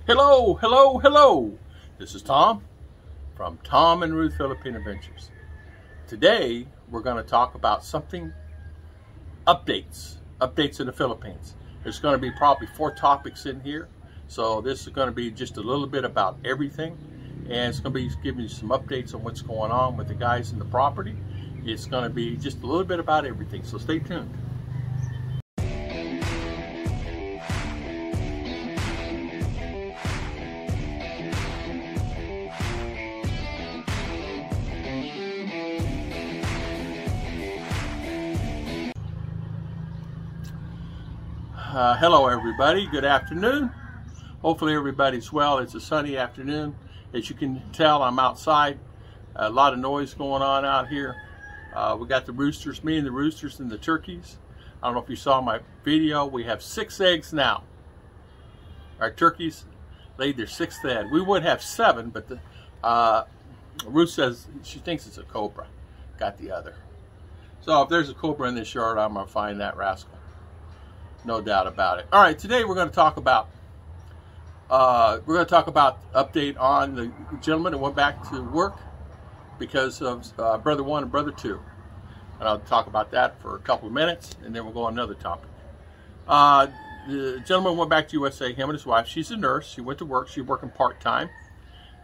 Hello, hello, hello. This is Tom from Tom and Ruth Philippine Adventures. Today, we're going to talk about something, updates in the Philippines. There's going to be probably 4 topics in here. So this is going to be just a little bit about everything. And it's going to be giving you some updates on what's going on with the guys in the property. It's going to be just a little bit about everything. So stay tuned. Hello everybody, good afternoon. Hopefully everybody's well. It's a sunny afternoon. As you can tell, I'm outside. A lot of noise going on out here. We got the roosters, me and the roosters and the turkeys. I don't know if you saw my video. We have 6 eggs now. Our turkeys laid their 6th egg. We would have 7, but Ruth says she thinks it's a cobra. Got the other. So if there's a cobra in this yard, I'm gonna find that rascal. No doubt about it. All right, today we're going to talk about update on the gentleman that went back to work because of brother 1 and brother 2, and I'll talk about that for a couple of minutes, and then we'll go on another topic. The gentleman went back to USA. Him and his wife. She's a nurse. She went to work. She's working part-time.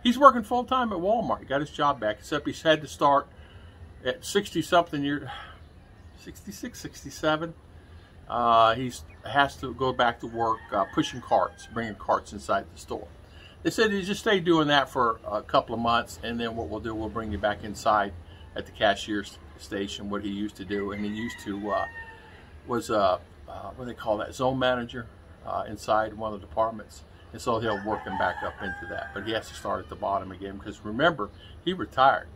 He's working full-time at Walmart. He got his job back, except he's had to start at 60-something years, 66, 67. He has to go back to work pushing carts, bringing carts inside the store. They said he just stay doing that for a couple of months, and then what we'll do, we'll bring you back inside at the cashier's station, what he used to do. And he used to, was what do they call that, zone manager inside one of the departments. And so he'll work him back up into that. But he has to start at the bottom again because remember, he retired.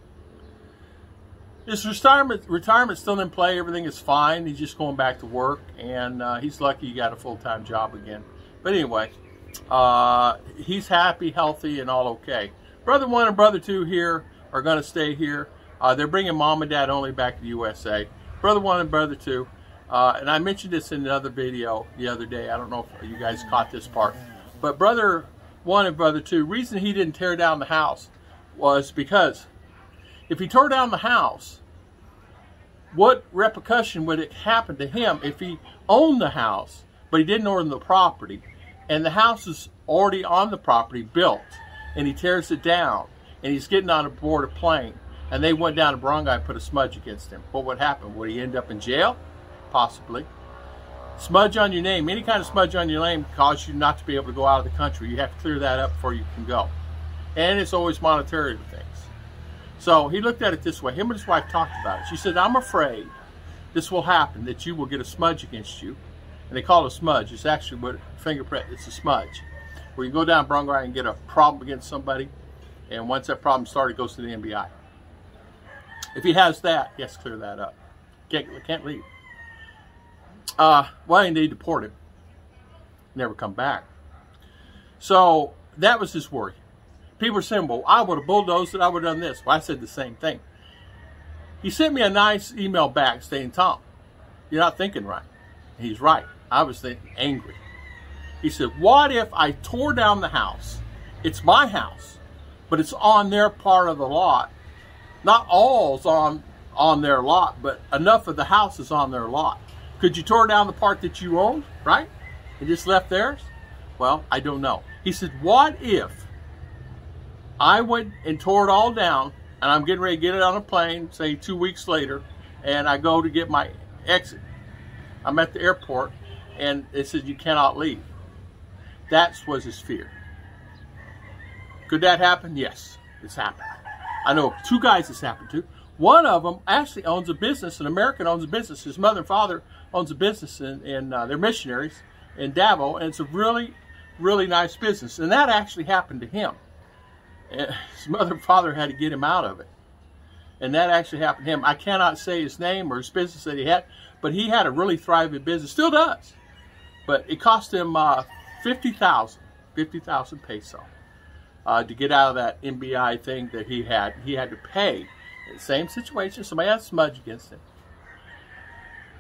His retirement's still in play. Everything is fine. He's just going back to work, and he's lucky he got a full-time job again. But anyway, he's happy, healthy, and all okay. Brother 1 and brother 2 here are going to stay here. They're bringing mom and dad only back to the USA. Brother 1 and brother 2, and I mentioned this in another video the other day. I don't know if you guys caught this part, but brother 1 and brother 2, reason he didn't tear down the house was because if he tore down the house, what repercussion would it happen to him if he owned the house, but he didn't own the property, and the house is already on the property, built, and he tears it down, and he's getting on board a plane, and they went down to Barangay and put a smudge against him. What would happen? Would he end up in jail? Possibly. Smudge on your name. Any kind of smudge on your name causes you not to be able to go out of the country. You have to clear that up before you can go. And it's always monetary things. So he looked at it this way. Him and his wife talked about it. She said, I'm afraid this will happen, that you will get a smudge against you. And they call it a smudge. It's actually what fingerprint, it's a smudge. Where you go down Barangay and get a problem against somebody, and once that problem started, it goes to the NBI. If he has that, he has to clear that up. Can't leave. Well, they deport him. Never come back. So that was his worry. People were saying, well, I would have bulldozed it, I would have done this. Well, I said the same thing. He sent me a nice email back saying, Tom, you're not thinking right. And he's right. I was angry. He said, what if I tore down the house? It's my house, but it's on their part of the lot. Not all's on their lot, but enough of the house is on their lot. Could you tear down the part that you owned, right? And just left theirs? Well, I don't know. He said, what if I went and tore it all down, and I'm getting ready to get it on a plane, say 2 weeks later, and I go to get my exit. I'm at the airport, and it says you cannot leave. That was his fear. Could that happen? Yes, it's happened. I know 2 guys it's happened to. One of them actually owns a business. An American owns a business. His mother and father owns a business, and they're missionaries in Davao, and it's a really, really nice business. And that actually happened to him. And his mother and father had to get him out of it. And that actually happened to him. I cannot say his name or his business that he had, but he had a really thriving business. Still does. But it cost him 50,000 peso to get out of that NBI thing that he had. He had to pay. Same situation. Somebody had a smudge against him.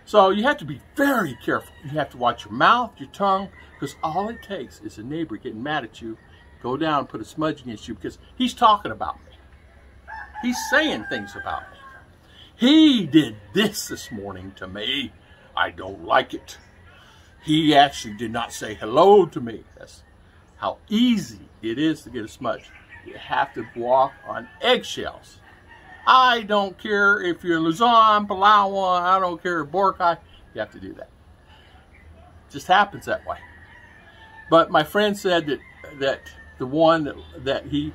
So you have to be very careful. You have to watch your mouth, your tongue, because all it takes is a neighbor getting mad at you, go down and put a smudge against you because he's talking about me. He's saying things about me. He did this morning to me. I don't like it. He actually did not say hello to me. That's how easy it is to get a smudge. You have to walk on eggshells. I don't care if you're Luzon, Palawan, I don't care if Boracay, you have to do that. It just happens that way. But my friend said that the one that we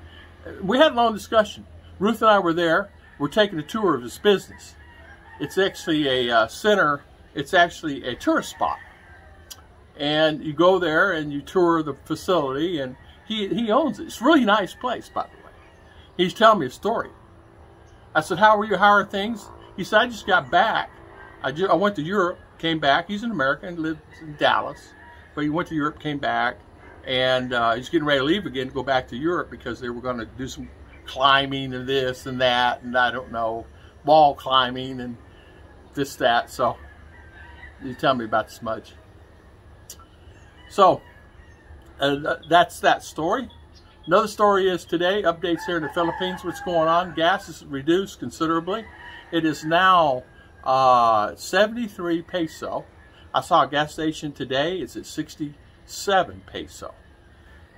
had a long discussion. Ruth and I were there. We're taking a tour of his business. It's actually a center. It's actually a tourist spot. And you go there and you tour the facility, and he owns it. It's a really nice place, by the way. He's telling me a story. I said, how are you? How are things? He said, I just got back. I went to Europe, came back. He's an American, lives in Dallas. But he went to Europe, came back, and he's getting ready to leave again to go back to Europe because they were going to do some climbing and this and that, and I don't know, wall climbing and this, that. So you tell me about the smudge. So that's that story. Another story is today, updates here in the Philippines, what's going on. Gas is reduced considerably. It is now 73 peso. I saw a gas station today, it's at 67 peso.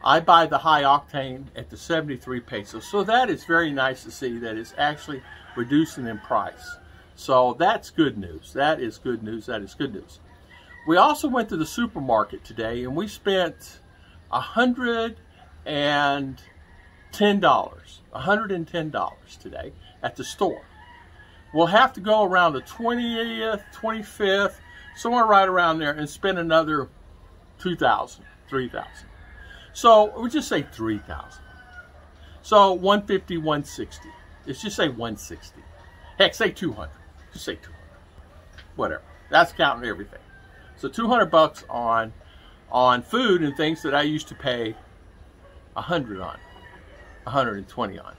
I buy the high octane at the 73 pesos. So that is very nice to see that it's actually reducing in price. So that's good news. That is good news. That is good news. We also went to the supermarket today and we spent $110 today at the store. We'll have to go around the 20th, 25th, somewhere right around there, and spend another 2,000, 3,000. So we'll just say 3,000. So 150, 160. Let's just say 160. Heck, say 200. Just say 200. Whatever. That's counting everything. So 200 bucks on food and things that I used to pay 100 on, 120 on. I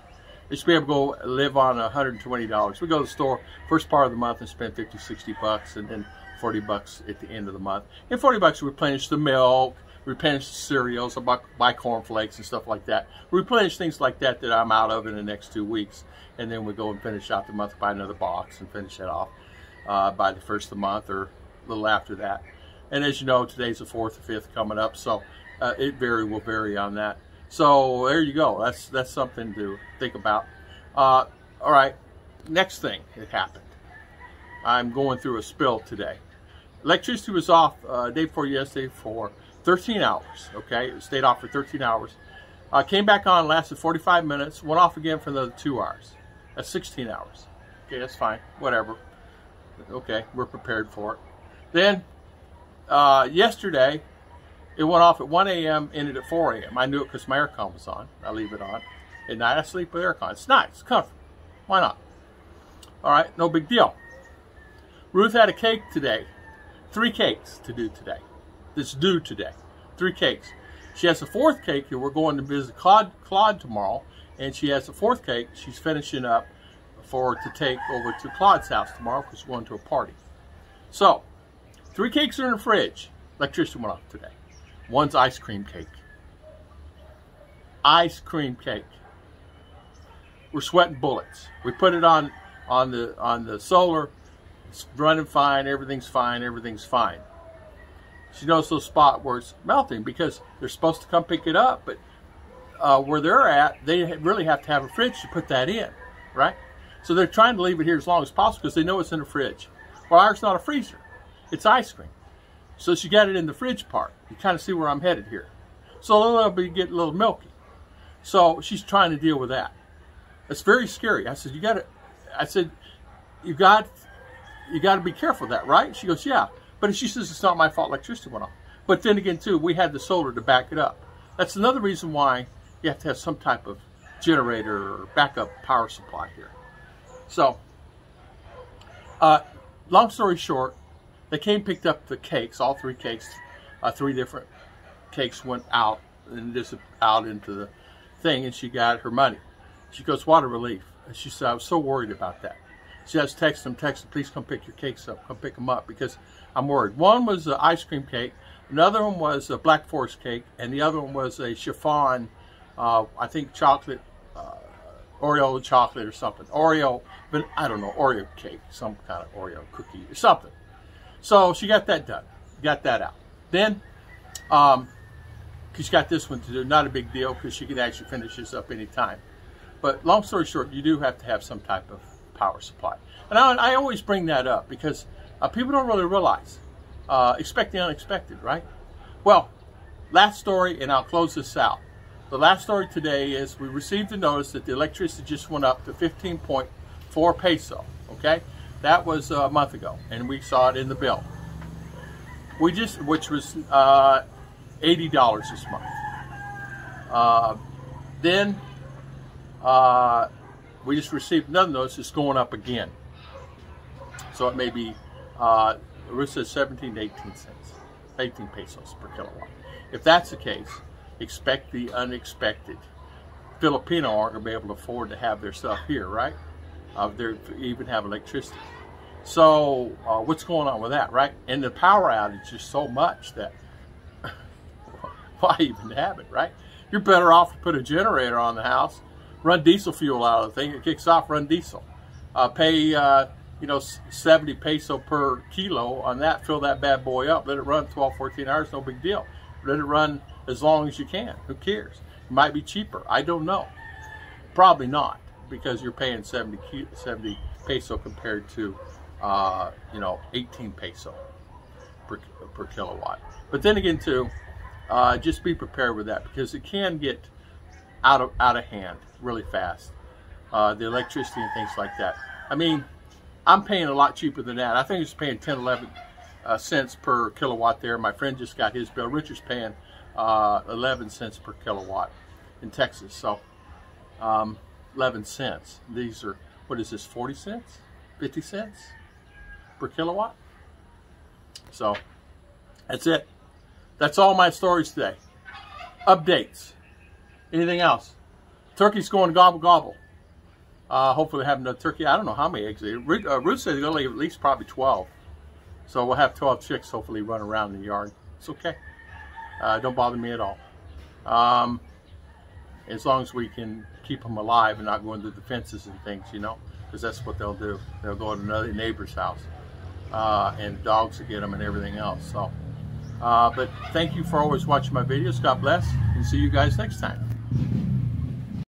used to be able to go live on $120. We go to the store first part of the month and spend 50, 60 bucks, and then 40 bucks at the end of the month. And 40 bucks we replenish the milk, replenish the cereals, I buy cornflakes and stuff like that. Replenish things like that that I'm out of in the next 2 weeks. And then we go and finish out the month, buy another box and finish it off by the first of the month or a little after that. And as you know, today's the 4th or 5th coming up, so it will vary on that. So there you go. That's something to think about. All right, next thing that happened. I'm going through a spill today. Electricity was off day before yesterday for 13 hours. Okay, it stayed off for 13 hours. Came back on, lasted 45 minutes. Went off again for another 2 hours. That's 16 hours. Okay, that's fine. Whatever. Okay, we're prepared for it. Then yesterday, it went off at 1 a.m., ended at 4 a.m. I knew it because my aircon was on. I leave it on. At night, I sleep with aircon. It's nice. It's comfortable. Why not? All right, no big deal. Ruth had a cake today. 3 cakes to do today. That's due today. 3 cakes. She has a 4th cake, and we're going to visit Claude tomorrow, and she has a 4th cake she's finishing up to take over to Claude's house tomorrow because we're going to a party. So, 3 cakes are in the fridge. Electricity went off today. One's ice cream cake. Ice cream cake. We're sweating bullets. We put it on the solar. It's running fine. Everything's fine. Everything's fine. She knows the spot where it's melting because they're supposed to come pick it up, but where they're at, they really have to have a fridge to put that in, right? So they're trying to leave it here as long as possible because they know it's in the fridge. Well, ours not a freezer. It's ice cream. So she got it in the fridge part. You kind of see where I'm headed here. So it'll be getting a little milky. So she's trying to deal with that. It's very scary. I said, you got to be careful of that, right? She goes, yeah. But she says, it's not my fault electricity went off. But then again, too, we had the solar to back it up. That's another reason why you have to have some type of generator or backup power supply here. So, long story short, they came, picked up the cakes, all 3 cakes. 3 different cakes went out and just out into the thing, and she got her money. She goes, what a relief. And she said, I was so worried about that. she has text them, please come pick your cakes up, come pick them up, because I'm worried. One was an ice cream cake, another one was a Black Forest cake, and the other one was a chiffon, I think chocolate, Oreo chocolate or something. Oreo, but I don't know, Oreo cake, some kind of Oreo cookie or something. So she got that done, got that out. Then, she's got this one to do, not a big deal because she can actually finish this up anytime. But long story short, you do have to have some type of power supply. And I always bring that up because people don't really realize, expect the unexpected, right? Well, last story, and I'll close this out. The last story today is we received a notice that the electricity just went up to 15.4 peso, okay? That was a month ago, and we saw it in the bill. Which was $80 this month. Then we just received another notice it's going up again. So it may be, Ruth says 17 to 18 cents, 18 pesos per kilowatt. If that's the case, expect the unexpected. Filipino aren't going to be able to afford to have their stuff here, right? They even have electricity. So what's going on with that, right? And the power outage is so much that why even have it, right? You're better off to put a generator on the house, run diesel fuel out of the thing. It kicks off, run diesel. Pay 70 peso per kilo on that. Fill that bad boy up. Let it run 12, 14 hours. No big deal. Let it run as long as you can. Who cares? It might be cheaper. I don't know. Probably not, because you're paying 70 peso compared to 18 peso per kilowatt. But then again, too, just be prepared with that, because it can get out of hand really fast. The electricity and things like that. I mean, I'm paying a lot cheaper than that. I think it's paying 10, 11 cents per kilowatt there. My friend just got his bill. Richard's paying 11 cents per kilowatt in Texas. So 11 cents. These are, what is this, 40 cents? 50 cents per kilowatt? So that's it. That's all my stories today. Updates. Anything else? Turkey's going gobble gobble. Hopefully have another turkey. I don't know how many eggs. Ruth said they're going to leave at least probably 12. So we'll have 12 chicks hopefully run around in the yard. It's okay. Don't bother me at all. As long as we can keep them alive and not go into the fences and things, because that's what they'll do. They'll go to another neighbor's house. And dogs will get them and everything else. So, but thank you for always watching my videos. God bless, and see you guys next time.